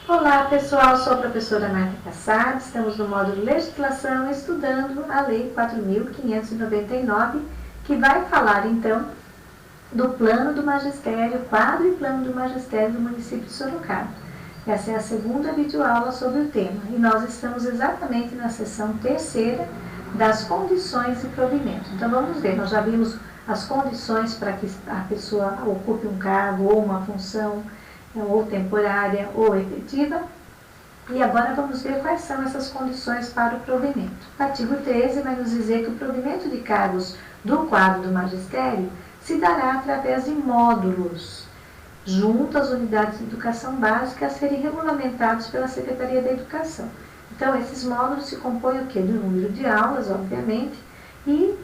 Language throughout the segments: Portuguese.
Olá pessoal, sou a professora Marta Cassad, estamos no módulo Legislação estudando a Lei 4.599, que vai falar então do Plano do Magistério, quadro e Plano do Magistério do município de Sorocaba. Essa é a segunda videoaula sobre o tema e nós estamos exatamente na seção terceira das condições de provimento. Então vamos ver, nós já vimos as condições para que a pessoa ocupe um cargo ou uma função, ou temporária ou efetiva, e agora vamos ver quais são essas condições para o provimento. O artigo 13 vai nos dizer que o provimento de cargos do quadro do magistério se dará através de módulos, junto às unidades de educação básica a serem regulamentados pela Secretaria da Educação. Então, esses módulos se compõem o quê? Do número de aulas, obviamente, e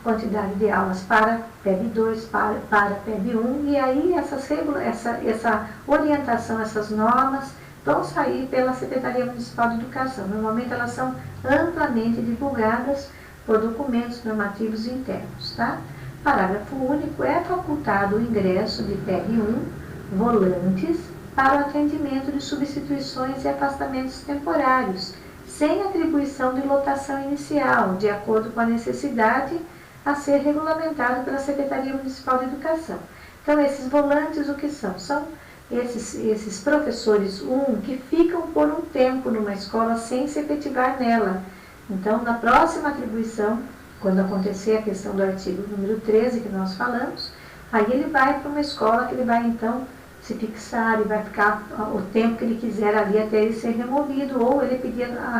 quantidade de aulas para PEB 2, para PEB 1, e aí essa orientação, essas normas vão sair pela Secretaria Municipal de Educação. Normalmente elas são amplamente divulgadas por documentos normativos internos. Tá? Parágrafo único, é facultado o ingresso de PEB 1, volantes, para o atendimento de substituições e afastamentos temporários, sem atribuição de lotação inicial, de acordo com a necessidade a ser regulamentado pela Secretaria Municipal de Educação. Então, esses volantes, o que são? São esses professores que ficam por um tempo numa escola sem se efetivar nela. Então, na próxima atribuição, quando acontecer a questão do artigo número 13 que nós falamos, aí ele vai para uma escola que ele vai, então, se fixar e vai ficar o tempo que ele quiser ali até ele ser removido ou ele pedir a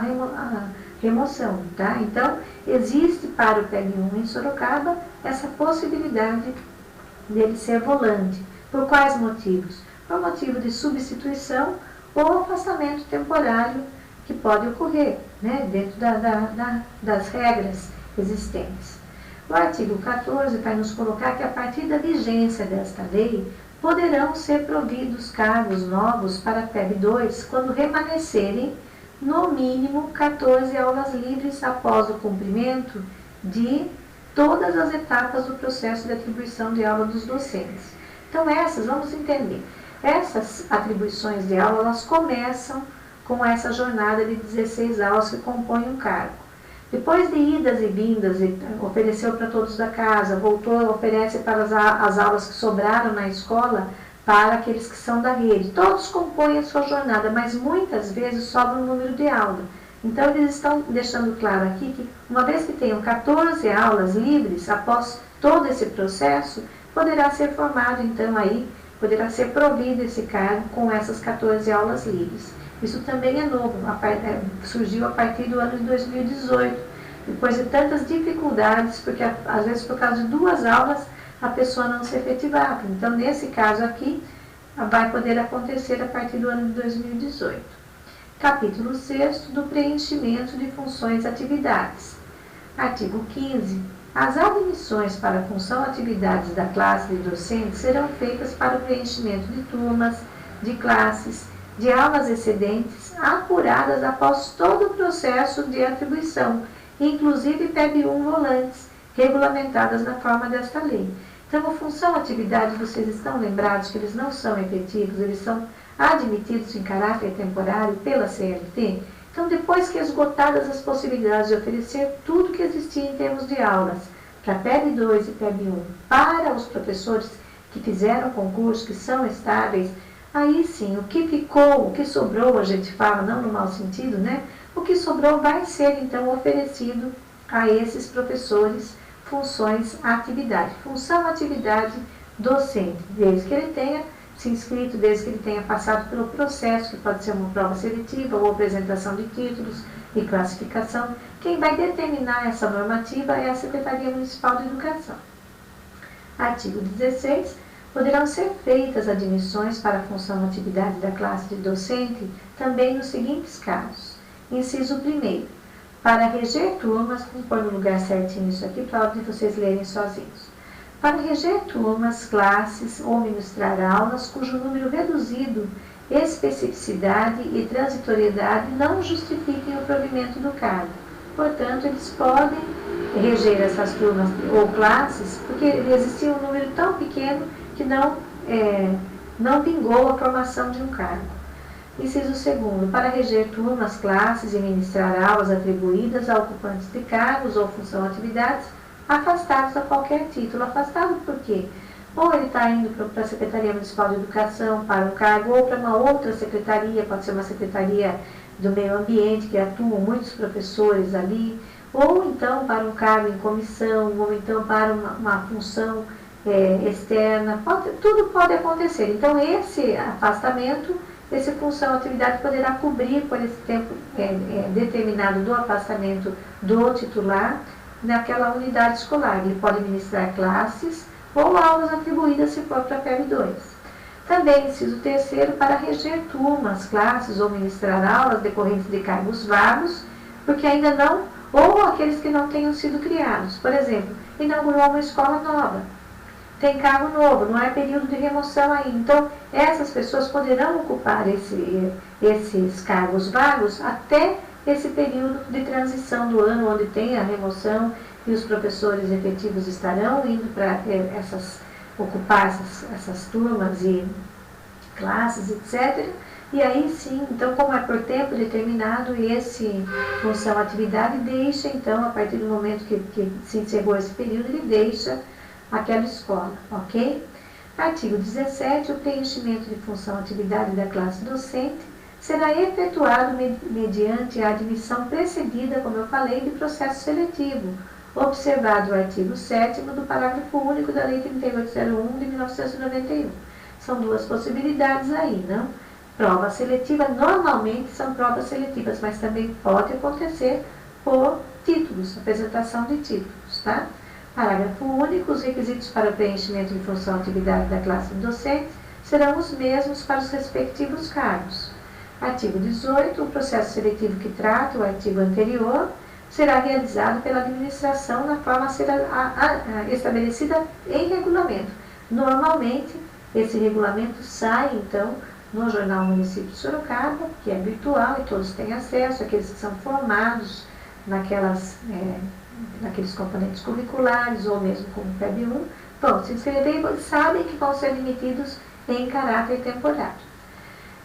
remoção, tá? Então, existe para o PEB 1 em Sorocaba essa possibilidade dele ser volante. Por quais motivos? Por motivo de substituição ou afastamento temporário que pode ocorrer, né, dentro das regras existentes. O artigo 14 vai nos colocar que a partir da vigência desta lei, poderão ser providos cargos novos para a PEB 2 quando remanescerem, no mínimo, 14 aulas livres após o cumprimento de todas as etapas do processo de atribuição de aula dos docentes. Então, vamos entender, essas atribuições de aula, elas começam com essa jornada de 16 aulas que compõem um cargo. Depois de idas e vindas, ofereceu para todos da casa, voltou, oferece para as aulas que sobraram na escola, para aqueles que são da rede. Todos compõem a sua jornada, mas muitas vezes sobra um número de aula. Então, eles estão deixando claro aqui que, uma vez que tenham 14 aulas livres, após todo esse processo, poderá ser formado, então, aí, poderá ser provido esse cargo com essas 14 aulas livres. Isso também é novo, surgiu a partir do ano de 2018, depois de tantas dificuldades, porque às vezes por causa de 2 aulas a pessoa não se efetivava. Então, nesse caso aqui, vai poder acontecer a partir do ano de 2018. Capítulo 6 do preenchimento de funções e atividades. Artigo 15. As admissões para a função atividades da classe de docentes serão feitas para o preenchimento de turmas, de classes, de aulas excedentes, apuradas após todo o processo de atribuição, inclusive PEB 1 volantes, regulamentadas na forma desta lei. Então, a função atividade, vocês estão lembrados que eles não são efetivos, eles são admitidos em caráter temporário pela CLT. Então, depois que esgotadas as possibilidades de oferecer tudo que existia em termos de aulas, para PEB 2 e PEB 1, para os professores que fizeram concurso, que são estáveis, aí sim, o que ficou, o que sobrou, a gente fala, não no mau sentido, né? O que sobrou vai ser, então, oferecido a esses professores funções atividade. Função atividade docente, desde que ele tenha se inscrito, desde que ele tenha passado pelo processo, que pode ser uma prova seletiva ou apresentação de títulos e classificação. Quem vai determinar essa normativa é a Secretaria Municipal de Educação. Artigo 16. Poderão ser feitas admissões para a função atividade da classe de docente também nos seguintes casos. Inciso 1º, para reger turmas, vou pôr no lugar certinho isso aqui para vocês lerem sozinhos. Para reger turmas, classes ou ministrar aulas cujo número reduzido, especificidade e transitoriedade não justifiquem o provimento do cargo. Portanto, eles podem reger essas turmas ou classes porque existia um número tão pequeno que não vingou a formação de um cargo. Inciso segundo, para reger turmas, classes e ministrar aulas atribuídas a ocupantes de cargos ou função ou atividades afastados a qualquer título. Afastado por quê? Ou ele está indo para a Secretaria Municipal de Educação, para um cargo, ou para uma outra secretaria, pode ser uma secretaria do meio ambiente, que atuam muitos professores ali, ou então para um cargo em comissão, ou então para uma função externa, tudo pode acontecer. Então, esse afastamento, essa função, atividade poderá cobrir por esse tempo determinado do afastamento do titular naquela unidade escolar. Ele pode ministrar classes ou aulas atribuídas se for para a PEB 2. Também, inciso terceiro, para reger turmas, classes ou ministrar aulas decorrentes de cargos vagos, porque ainda não, ou aqueles que não tenham sido criados. Por exemplo, inaugurou uma escola nova, tem cargo novo, não é período de remoção ainda. Então, essas pessoas poderão ocupar esses cargos vagos até esse período de transição do ano, onde tem a remoção e os professores efetivos estarão indo para ocupar essas turmas e classes, etc. E aí sim, então, como é por tempo determinado, esse função atividade deixa, então, a partir do momento que se encerrou esse período, ele deixa aquela escola, ok? Artigo 17, o preenchimento de função atividade da classe docente será efetuado mediante a admissão precedida, como eu falei, de processo seletivo, observado o artigo 7º do parágrafo único da Lei 3801 de 1991. São duas possibilidades aí, não? Prova seletiva, normalmente são provas seletivas, mas também pode acontecer por títulos, apresentação de títulos, tá? Parágrafo único, os requisitos para o preenchimento de função atividade da classe docente serão os mesmos para os respectivos cargos. Artigo 18, o processo seletivo que trata o artigo anterior será realizado pela administração na forma a ser estabelecida em regulamento. Normalmente, esse regulamento sai, então, no Jornal Município de Sorocaba, que é virtual e todos têm acesso, aqueles que são formados naqueles componentes curriculares ou mesmo como PEB 1, vão se inscrever e sabem que vão ser admitidos em caráter temporário.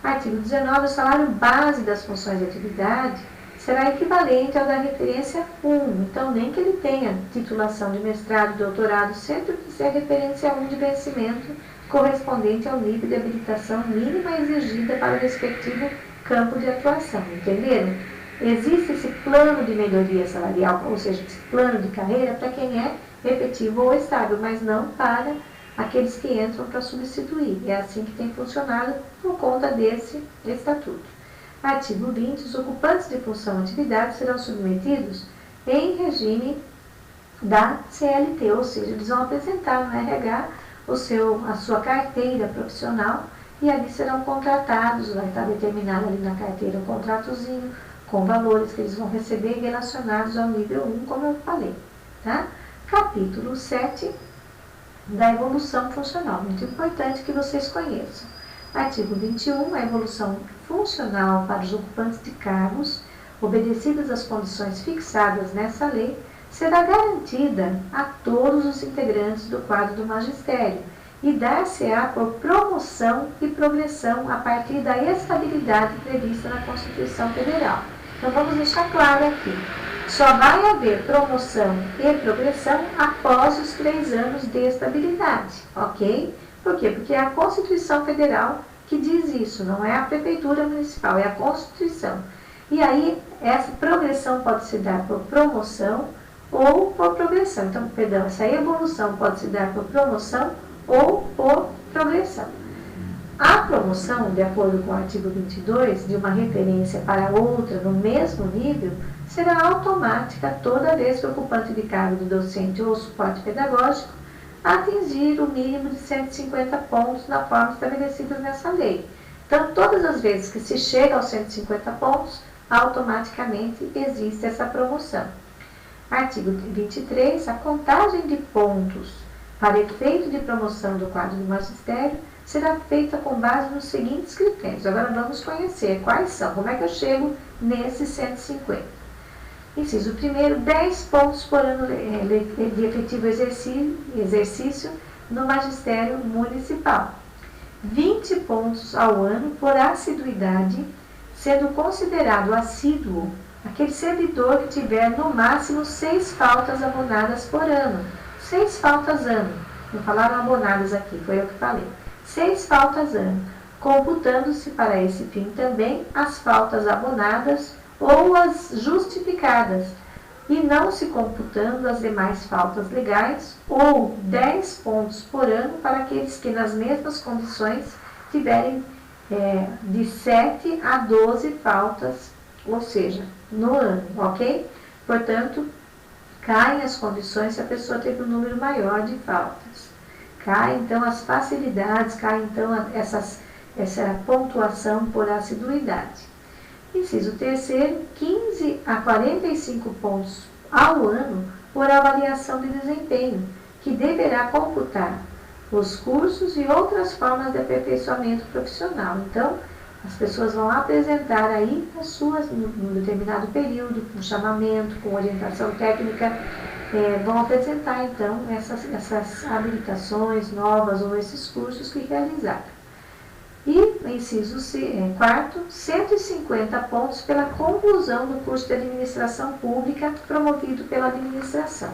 Artigo 19, o salário base das funções de atividade será equivalente ao da referência 1, então nem que ele tenha titulação de mestrado, doutorado, sempre que ser referência 1 de vencimento correspondente ao nível de habilitação mínima exigida para o respectivo campo de atuação, entenderam? Existe esse plano de melhoria salarial, ou seja, esse plano de carreira para quem é efetivo ou estável, mas não para aqueles que entram para substituir. É assim que tem funcionado por conta desse estatuto. Artigo 20. Os ocupantes de função ou atividade serão submetidos em regime da CLT, ou seja, eles vão apresentar no RH a sua carteira profissional e ali serão contratados, vai estar determinado ali na carteira um contratozinho com valores que eles vão receber relacionados ao nível 1, como eu falei. Tá? Capítulo 7 da evolução funcional, muito importante que vocês conheçam. Artigo 21, a evolução funcional para os ocupantes de cargos, obedecidas às condições fixadas nessa lei, será garantida a todos os integrantes do quadro do magistério e dar-se-á por promoção e progressão a partir da estabilidade prevista na Constituição Federal. Então, vamos deixar claro aqui. Só vai haver promoção e progressão após os 3 anos de estabilidade, ok? Por quê? Porque é a Constituição Federal que diz isso, não é a Prefeitura Municipal, é a Constituição. E aí, essa progressão pode se dar por promoção ou por progressão. Então, perdão, essa evolução pode se dar por promoção ou por progressão. A promoção, de acordo com o artigo 22, de uma referência para outra no mesmo nível, será automática toda vez que o ocupante de cargo de docente ou suporte pedagógico atingir o mínimo de 150 pontos na forma estabelecida nessa lei. Então, todas as vezes que se chega aos 150 pontos, automaticamente existe essa promoção. Artigo 23, a contagem de pontos para efeito de promoção do quadro do magistério será feita com base nos seguintes critérios. Agora vamos conhecer quais são, como é que eu chego nesses 150. Inciso 1º, 10 pontos por ano de efetivo exercício no magistério municipal. 20 pontos ao ano por assiduidade, sendo considerado assíduo aquele servidor que tiver no máximo 6 faltas abonadas por ano. 6 faltas ano. Não falaram abonadas aqui, foi eu que falei. 6 faltas ano, computando-se para esse fim também as faltas abonadas ou as justificadas, e não se computando as demais faltas legais, ou 10 pontos por ano para aqueles que nas mesmas condições tiverem de 7 a 12 faltas, ou seja, no ano, ok? Portanto, caem as condições se a pessoa teve um número maior de faltas. Cai então as facilidades, cai então essa pontuação por assiduidade. Inciso terceiro, 15 a 45 pontos ao ano por avaliação de desempenho, que deverá computar os cursos e outras formas de aperfeiçoamento profissional. Então, as pessoas vão apresentar aí as suas, num determinado período, com chamamento, com orientação técnica, vão apresentar então essas habilitações novas ou esses cursos que realizaram. E, inciso quarto, 150 pontos pela conclusão do curso de administração pública promovido pela administração.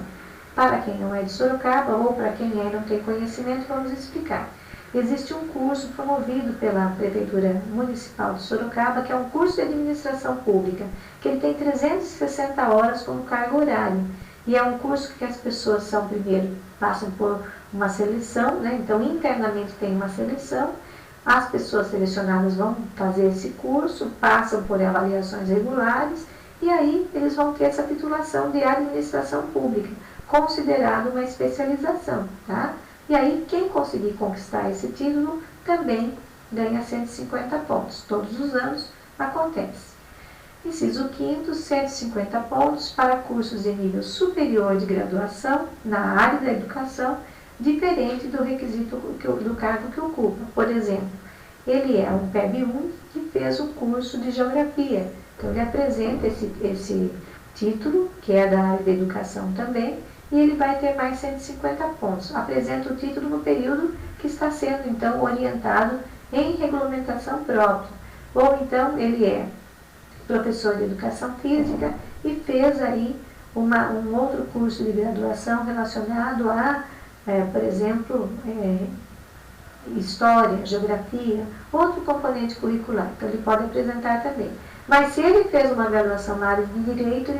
Para quem não é de Sorocaba ou para quem não tem conhecimento, vamos explicar. Existe um curso promovido pela Prefeitura Municipal de Sorocaba, que é um curso de administração pública, que ele tem 360 horas como carga horária. E é um curso que as pessoas passam por uma seleção, né? Então internamente tem uma seleção. As pessoas selecionadas vão fazer esse curso, passam por avaliações regulares e aí eles vão ter essa titulação de administração pública, considerado uma especialização, tá? E aí quem conseguir conquistar esse título também ganha 150 pontos. Todos os anos acontece. Inciso 5º, 150 pontos para cursos de nível superior de graduação na área da educação, diferente do requisito do cargo que ocupa. Por exemplo, ele é um PEB1 que fez o curso de Geografia. Então, ele apresenta esse título, que é da área da educação também, e ele vai ter mais 150 pontos. Apresenta o título no período que está sendo, então, orientado em regulamentação própria. Ou, então, ele é professor de Educação Física e fez aí um outro curso de graduação relacionado a por exemplo, História, Geografia, outro componente curricular, então ele pode apresentar também. Mas se ele fez uma graduação na área de Direito,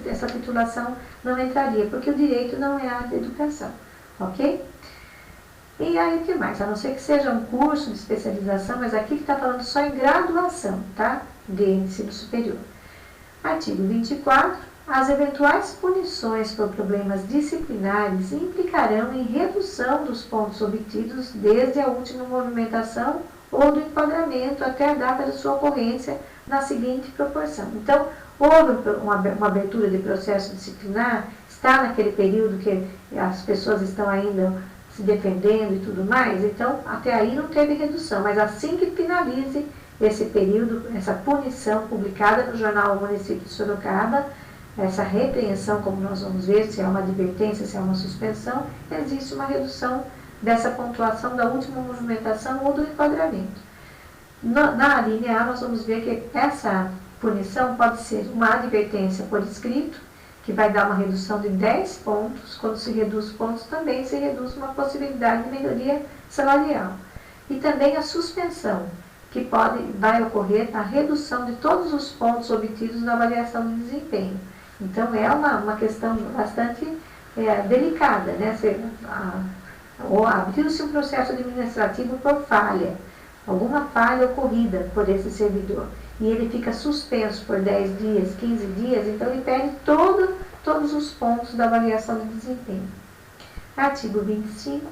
essa titulação não entraria, porque o Direito não é área de educação, ok? E aí o que mais? A não ser que seja um curso de especialização, mas aqui que está falando só em graduação, tá? De ensino superior. Artigo 24. As eventuais punições por problemas disciplinares implicarão em redução dos pontos obtidos desde a última movimentação ou do enquadramento até a data de sua ocorrência na seguinte proporção. Então, houve uma abertura de processo disciplinar, está naquele período que as pessoas estão ainda se defendendo e tudo mais, então até aí não teve redução, mas assim que finalize esse período, essa punição publicada no jornal Município de Sorocaba, essa repreensão, como nós vamos ver, se é uma advertência, se é uma suspensão, existe uma redução dessa pontuação da última movimentação ou do enquadramento. Na linha A, nós vamos ver que essa punição pode ser uma advertência por escrito, que vai dar uma redução de 10 pontos, quando se reduz pontos também se reduz uma possibilidade de melhoria salarial. E também a suspensão, que vai ocorrer a redução de todos os pontos obtidos na avaliação de desempenho. Então, é uma questão bastante delicada, né? Abriu-se um processo administrativo por falha, alguma falha ocorrida por esse servidor, e ele fica suspenso por 10 dias, 15 dias, então ele perde todos os pontos da avaliação de desempenho. Artigo 25.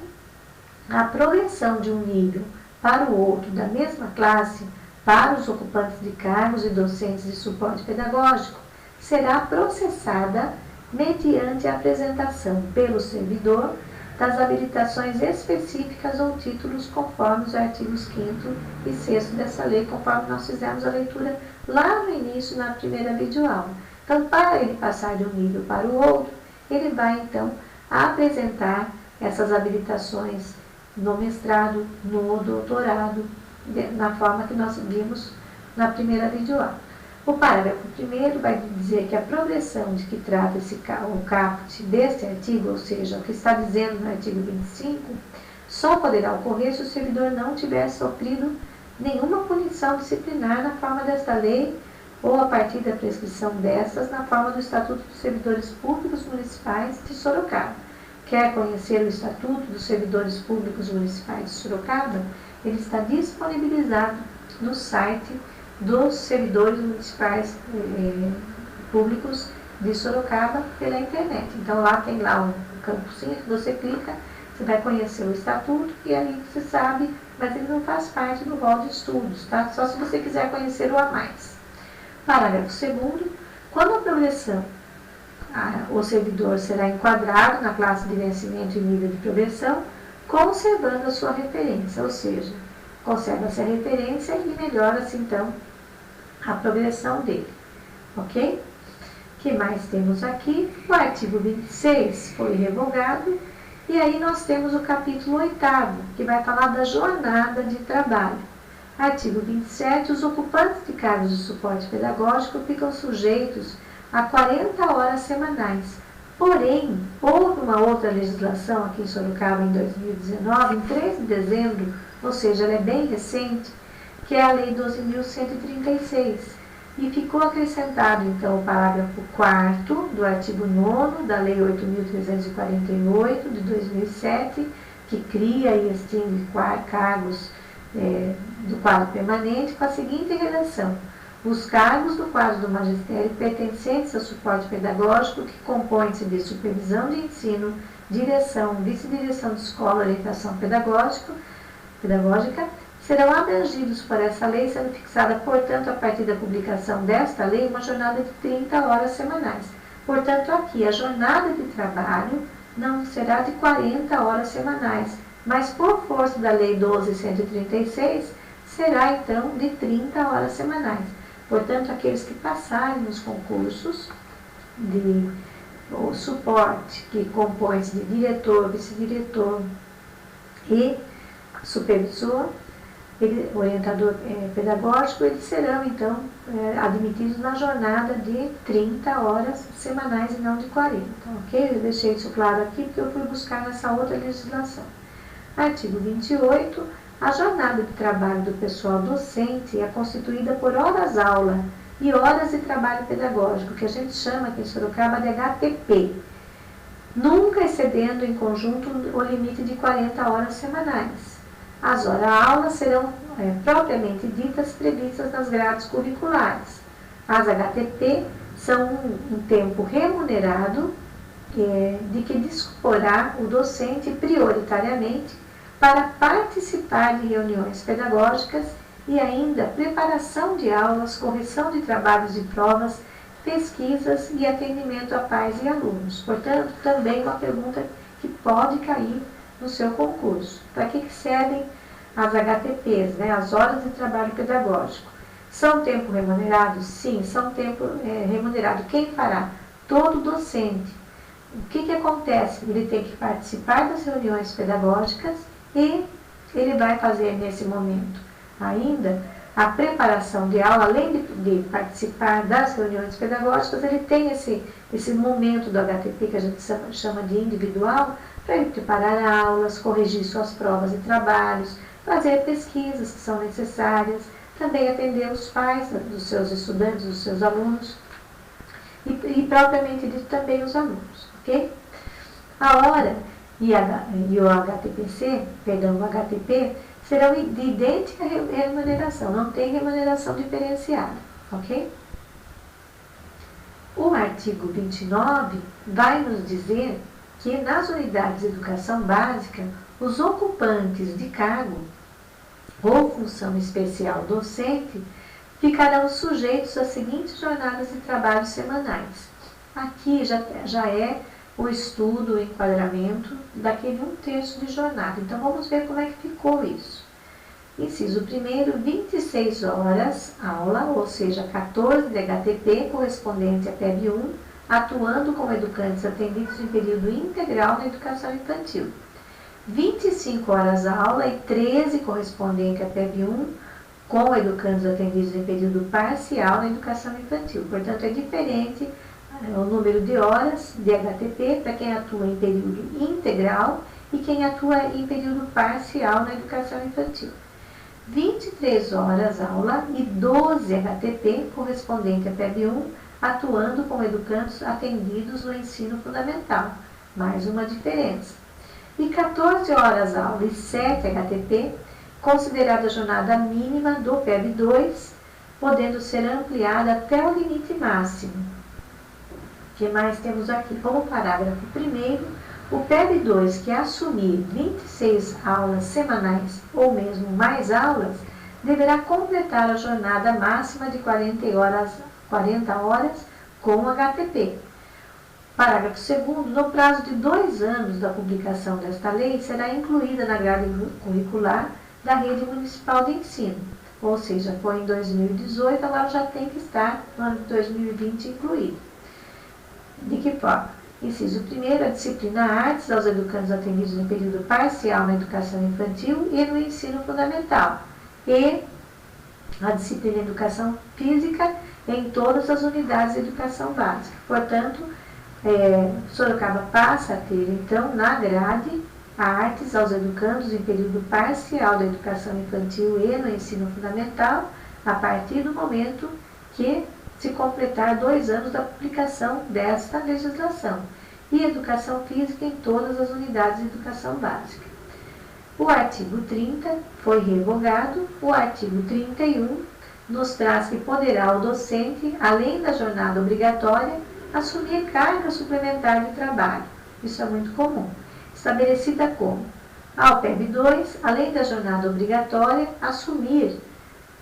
A progressão de um nível para o outro da mesma classe para os ocupantes de cargos e docentes de suporte pedagógico será processada mediante a apresentação pelo servidor das habilitações específicas ou títulos conforme os artigos 5º e 6º dessa lei, conforme nós fizemos a leitura lá no início, na primeira videoaula. Então, para ele passar de um nível para o outro, ele vai, então, apresentar essas habilitações no mestrado, no doutorado, na forma que nós vimos na primeira videoaula. O parágrafo 1º vai dizer que a progressão de que trata o caput deste artigo, ou seja, o que está dizendo no artigo 25, só poderá ocorrer se o servidor não tiver sofrido nenhuma punição disciplinar na forma desta lei ou a partir da prescrição destas na forma do Estatuto dos Servidores Públicos Municipais de Sorocaba. Quer conhecer o Estatuto dos Servidores Públicos Municipais de Sorocaba? Ele está disponibilizado no site dos servidores municipais públicos de Sorocaba pela internet. Então lá tem lá um campozinho que você clica, você vai conhecer o estatuto e aí você sabe, mas ele não faz parte do rol de estudos, tá? Só se você quiser conhecer o a mais. Parágrafo 2º, quando a progressão, o servidor será enquadrado na classe de vencimento e nível de progressão, conservando a sua referência, ou seja, conserva-se a referência e melhora-se então a progressão dele, ok? O que mais temos aqui? O artigo 26 foi revogado e aí nós temos o capítulo 8º, que vai falar da jornada de trabalho. Artigo 27, os ocupantes de cargos de suporte pedagógico ficam sujeitos a 40 horas semanais. Porém, houve uma outra legislação aqui em Sorocaba em 2019, em 3 de dezembro, ou seja, ela é bem recente, que é a Lei 12.136. E ficou acrescentado, então, o parágrafo 4º do artigo 9º da Lei 8.348 de 2007, que cria e extingue cargos do quadro permanente com a seguinte redação: os cargos do quadro do magistério pertencentes ao suporte pedagógico que compõem-se de supervisão de ensino, direção, vice-direção de escola, orientação pedagógica, serão abrangidos por essa lei, sendo fixada, portanto, a partir da publicação desta lei, uma jornada de 30 horas semanais. Portanto, aqui, a jornada de trabalho não será de 40 horas semanais, mas por força da Lei 12.136, será, então, de 30 horas semanais. Portanto, aqueles que passarem nos concursos de suporte, que compõe-se de diretor, vice-diretor e supervisor, orientador pedagógico, eles serão, então, admitidos na jornada de 30 horas semanais e não de 40, ok? Eu deixei isso claro aqui porque eu fui buscar nessa outra legislação. Artigo 28, a jornada de trabalho do pessoal docente é constituída por horas-aula e horas de trabalho pedagógico, que a gente chama aqui em Sorocaba de HTP, nunca excedendo em conjunto o limite de 40 horas semanais. As horas-aulas serão propriamente ditas previstas nas grades curriculares. As HTP são um tempo remunerado de que disporá o docente prioritariamente para participar de reuniões pedagógicas e ainda preparação de aulas, correção de trabalhos e provas, pesquisas e atendimento a pais e alunos. Portanto, também uma pergunta que pode cair no seu concurso. Para que servem as HTPs, as horas de trabalho pedagógico? São tempo remunerado? Sim, são tempo remunerado. Quem fará? Todo docente. O que acontece? Ele tem que participar das reuniões pedagógicas e ele vai fazer nesse momento ainda a preparação de aula, além de participar das reuniões pedagógicas, ele tem esse momento do HTP que a gente chama de individual, para ele preparar aulas, corrigir suas provas e trabalhos, fazer pesquisas que são necessárias, também atender os pais dos seus estudantes, dos seus alunos e propriamente dito também os alunos, ok? A hora e o o HTP, serão de idêntica remuneração, não tem remuneração diferenciada, ok? O artigo 29 vai nos dizer que nas unidades de educação básica, os ocupantes de cargo ou função especial docente ficarão sujeitos às seguintes jornadas de trabalho semanais. Aqui já é o estudo, o enquadramento daquele 1/3 de jornada. Então, vamos ver como é que ficou isso. Inciso 1º, 26 horas aula, ou seja, 14 de HTP, correspondente a PEB 1, atuando como educantes atendidos em período integral na educação infantil. 25 horas aula e 13 correspondente a PEB 1, com educandos atendidos em período parcial na educação infantil. Portanto, é diferente o número de horas de HTP para quem atua em período integral e quem atua em período parcial na educação infantil. 23 horas aula e 12 HTP correspondente a PEB 1, atuando com educandos atendidos no ensino fundamental. Mais uma diferença. E 14 horas aula e 7 HTP, considerada a jornada mínima do PEB 2, podendo ser ampliada até o limite máximo. O que mais temos aqui? Como parágrafo 1º, o PEB 2 que assumir 26 aulas semanais ou mesmo mais aulas, deverá completar a jornada máxima de 40 horas com HTP. Parágrafo 2º, no prazo de 2 anos da publicação desta lei, será incluída na grade curricular da rede municipal de ensino. Ou seja, foi em 2018, agora já tem que estar no ano de 2020 incluído. De que forma? Inciso 1º, a disciplina Artes aos educandos atendidos em período parcial na educação infantil e no ensino fundamental. E a disciplina Educação Física em todas as unidades de educação básica. Portanto, Sorocaba passa a ter, então, na grade, Artes aos educandos em período parcial da educação infantil e no ensino fundamental, a partir do momento que se completar 2 anos da publicação desta legislação, e Educação Física em todas as unidades de educação básica. O artigo 30 foi revogado, o artigo 31 nos traz que poderá o docente, além da jornada obrigatória, assumir carga suplementar de trabalho. Isso é muito comum. Estabelecida como, ao PEB 2, além da jornada obrigatória, assumir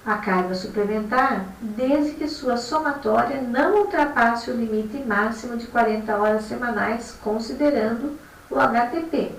a carga suplementar, desde que sua somatória não ultrapasse o limite máximo de 40 horas semanais, considerando o HTP.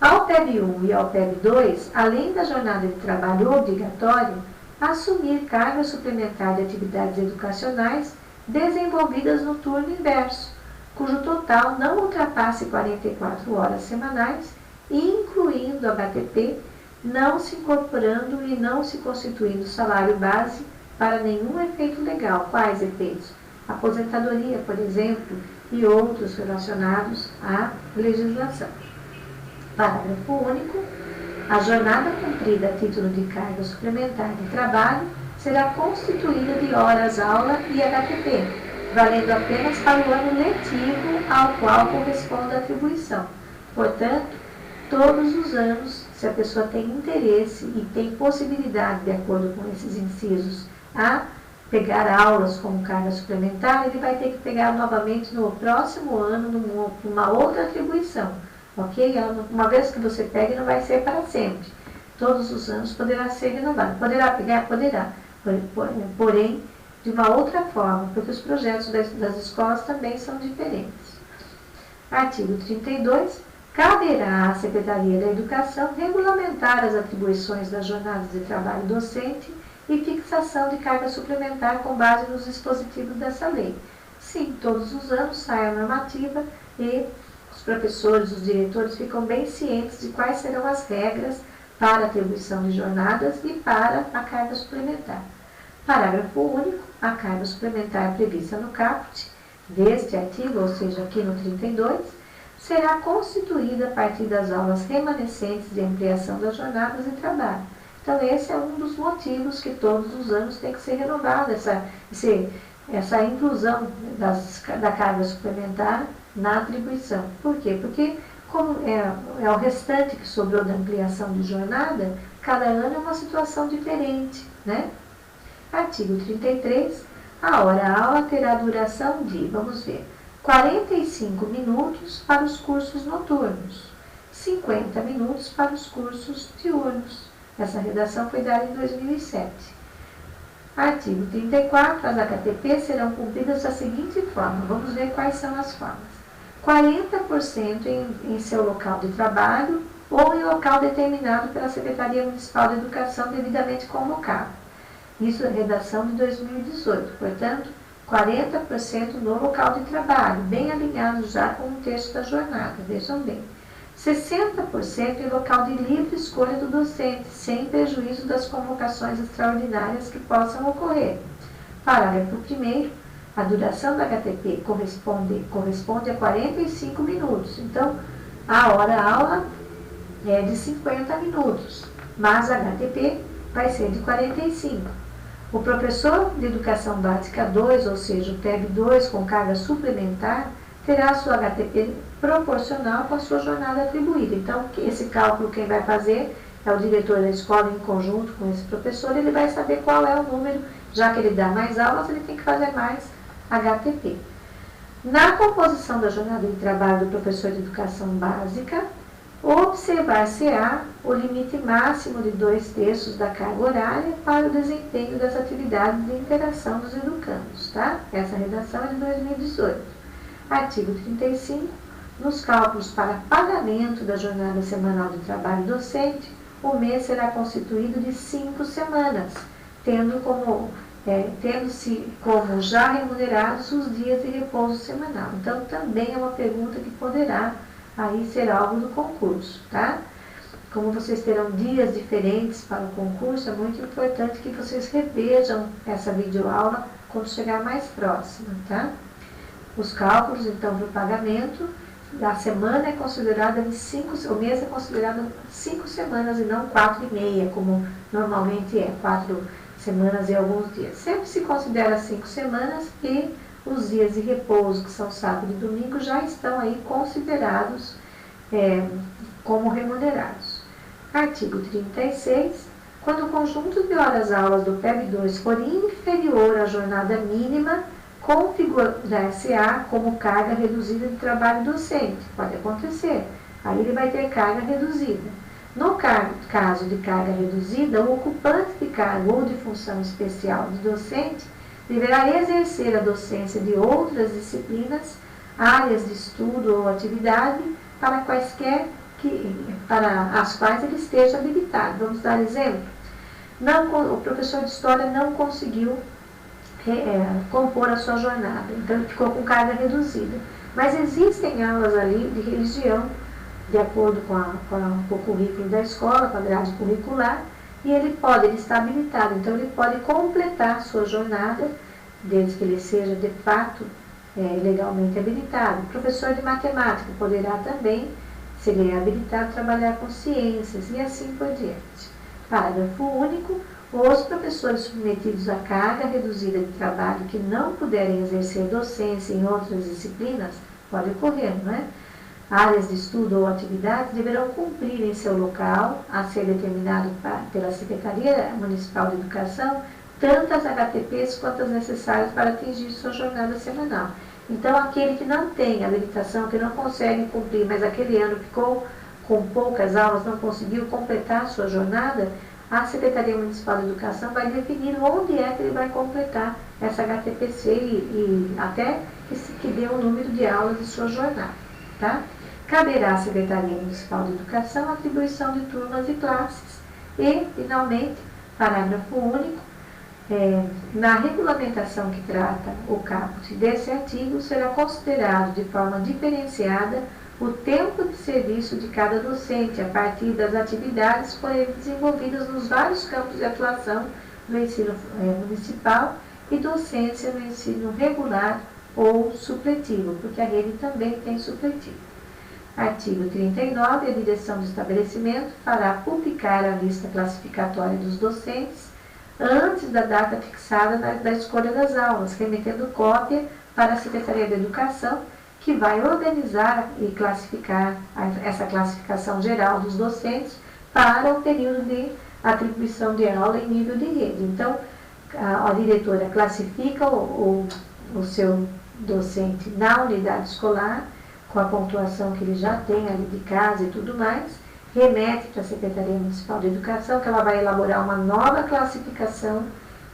Ao PEB 1 e ao PEB 2, além da jornada de trabalho obrigatória, assumir carga suplementar de atividades educacionais desenvolvidas no turno inverso, cujo total não ultrapasse 44 horas semanais, incluindo o HTP, não se incorporando e não se constituindo salário base para nenhum efeito legal. Quais efeitos? Aposentadoria, por exemplo, e outros relacionados à legislação. Parágrafo único. A jornada cumprida a título de carga suplementar de trabalho será constituída de horas-aula e HTP, valendo apenas para o ano letivo ao qual corresponde a atribuição. Portanto, todos os anos, se a pessoa tem interesse e tem possibilidade, de acordo com esses incisos, a pegar aulas como carga suplementar, ele vai ter que pegar novamente no próximo ano, numa outra atribuição. Ok? Uma vez que você pega, não vai ser para sempre. Todos os anos poderá ser renovado. Poderá pegar? Poderá. Porém, de uma outra forma, porque os projetos das escolas também são diferentes. Artigo 32. Caberá à Secretaria da Educação regulamentar as atribuições das jornadas de trabalho docente e fixação de carga suplementar com base nos dispositivos dessa lei. Sim, todos os anos sai a normativa e os professores, os diretores ficam bem cientes de quais serão as regras para a atribuição de jornadas e para a carga suplementar. Parágrafo único. A carga suplementar prevista no caput deste artigo, ou seja, aqui no 32, será constituída a partir das aulas remanescentes de ampliação das jornadas de trabalho. Então, esse é um dos motivos que todos os anos tem que ser renovada, essa inclusão da carga suplementar na atribuição. Por quê? Porque, como é o restante que sobrou da ampliação de jornada, cada ano é uma situação diferente, né? Artigo 33. A hora-aula terá duração de, vamos ver, 45 minutos para os cursos noturnos, 50 minutos para os cursos diurnos. Essa redação foi dada em 2007. Artigo 34. As HTP serão cumpridas da seguinte forma. Vamos ver quais são as formas. 40% em seu local de trabalho ou em local determinado pela Secretaria Municipal de Educação devidamente convocado. Isso é redação de 2018. Portanto, 40% no local de trabalho, bem alinhado já com o texto da jornada, vejam bem. 60% em local de livre escolha do docente, sem prejuízo das convocações extraordinárias que possam ocorrer. Parágrafo 1º. A duração da HTP corresponde a 45 minutos. Então, a hora-aula é de 50 minutos, mas a HTP vai ser de 45. O professor de Educação Básica 2, ou seja, o PEB 2 com carga suplementar, terá a sua HTP proporcional com a sua jornada atribuída. Então, esse cálculo quem vai fazer é o diretor da escola em conjunto com esse professor, ele vai saber qual é o número, já que ele dá mais aulas, ele tem que fazer mais HTP. Na composição da jornada de trabalho do professor de Educação Básica, observar-se-á o limite máximo de 2/3 da carga horária para o desempenho das atividades de interação dos educandos, tá? Essa redação é de 2018. Artigo 35. Nos cálculos para pagamento da jornada semanal de trabalho docente, o mês será constituído de 5 semanas, tendo-se como já remunerados os dias de repouso semanal. Então, também é uma pergunta que poderá aí ser alvo do concurso, tá? Como vocês terão dias diferentes para o concurso, é muito importante que vocês revejam essa videoaula quando chegar mais próxima, tá? Os cálculos, então, para o pagamento, a semana é considerada de 5, o mês é considerado 5 semanas e não 4,5, como normalmente é, 4 semanas e alguns dias. Sempre se considera 5 semanas e os dias de repouso, que são sábado e domingo, já estão aí considerados como remunerados. Artigo 36. Quando o conjunto de horas-aulas do PEB 2 for inferior à jornada mínima, configurar-se-á como carga reduzida de trabalho docente. Pode acontecer. Aí ele vai ter carga reduzida. No caso de carga reduzida, o ocupante de cargo ou de função especial de docente deverá exercer a docência de outras disciplinas, áreas de estudo ou atividade para as quais ele esteja habilitado. Vamos dar exemplo? O professor de História não conseguiu compor a sua jornada, então ele ficou com carga reduzida. Mas existem aulas ali de religião, de acordo com o currículo da escola, com a grade curricular, e ele está habilitado, então ele pode completar a sua jornada, desde que ele seja de fato legalmente habilitado. O professor de matemática poderá também, se ele é habilitado, trabalhar com ciências e assim por diante. Parágrafo único. Os professores submetidos à carga reduzida de trabalho que não puderem exercer docência em outras disciplinas, pode ocorrer, não é? Áreas de estudo ou atividades deverão cumprir em seu local, a ser determinado pela Secretaria Municipal de Educação, tantas HTPs quanto as necessárias para atingir sua jornada semanal. Então, aquele que não tem habilitação, que não consegue cumprir, mas aquele ano ficou com poucas aulas, não conseguiu completar a sua jornada, a Secretaria Municipal de Educação vai definir onde é que ele vai completar essa HTPC e até que dê o número de aulas de sua jornada, tá? Caberá à Secretaria Municipal de Educação a atribuição de turmas e classes. E, finalmente, parágrafo único, na regulamentação que trata o caput desse artigo, será considerado de forma diferenciada o tempo de serviço de cada docente, a partir das atividades por ele desenvolvidas nos vários campos de atuação do ensino municipal e docência no ensino regular ou supletivo, porque a rede também tem supletivo. Artigo 39. A direção do estabelecimento fará publicar a lista classificatória dos docentes antes da data fixada da escolha das aulas, remetendo cópia para a Secretaria de Educação, que vai organizar e classificar essa classificação geral dos docentes para o período de atribuição de aula em nível de rede. Então, a diretora classifica o seu docente na unidade escolar, com a pontuação que ele já tem ali de casa e tudo mais, remete para a Secretaria Municipal de Educação, que ela vai elaborar uma nova classificação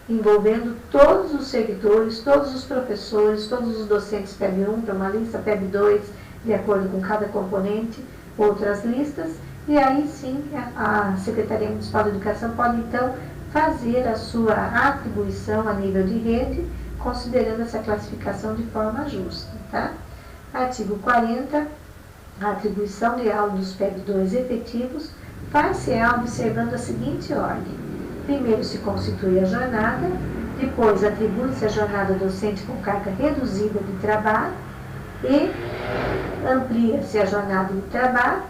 envolvendo todos os servidores, todos os professores, todos os docentes PEB 1 para uma lista, PEB 2, de acordo com cada componente, outras listas, e aí sim a Secretaria Municipal de Educação pode então fazer a sua atribuição a nível de rede, considerando essa classificação de forma justa, tá? Artigo 40. A atribuição de aula dos PEB2 efetivos faz-se-á observando a seguinte ordem. Primeiro se constitui a jornada, depois atribui-se a jornada docente com carga reduzida de trabalho e amplia-se a jornada de trabalho,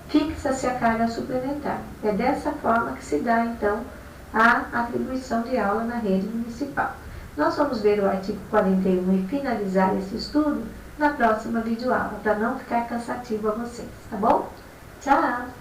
fixa-se a carga suplementar. É dessa forma que se dá, então, a atribuição de aula na rede municipal. Nós vamos ver o artigo 41 e finalizar esse estudo na próxima videoaula, para não ficar cansativo a vocês, tá bom? Tchau!